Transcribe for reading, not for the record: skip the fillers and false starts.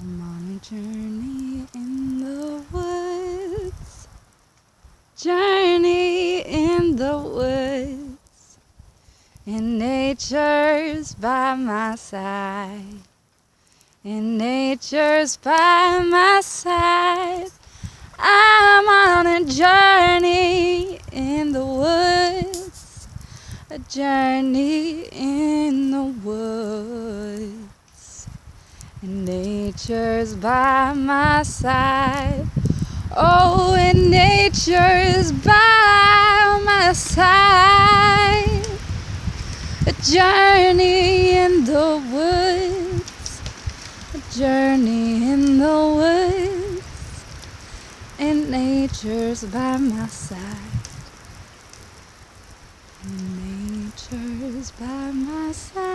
I'm on a journey in the woods. Journey in the woods. And nature's by my side. And nature's by my side. I'm on a journey in the woods. A journey in the woods. And nature's by my side. Oh, and nature's by my side. A journey in the woods. A journey in the woods. And nature's by my side. And nature's by my side.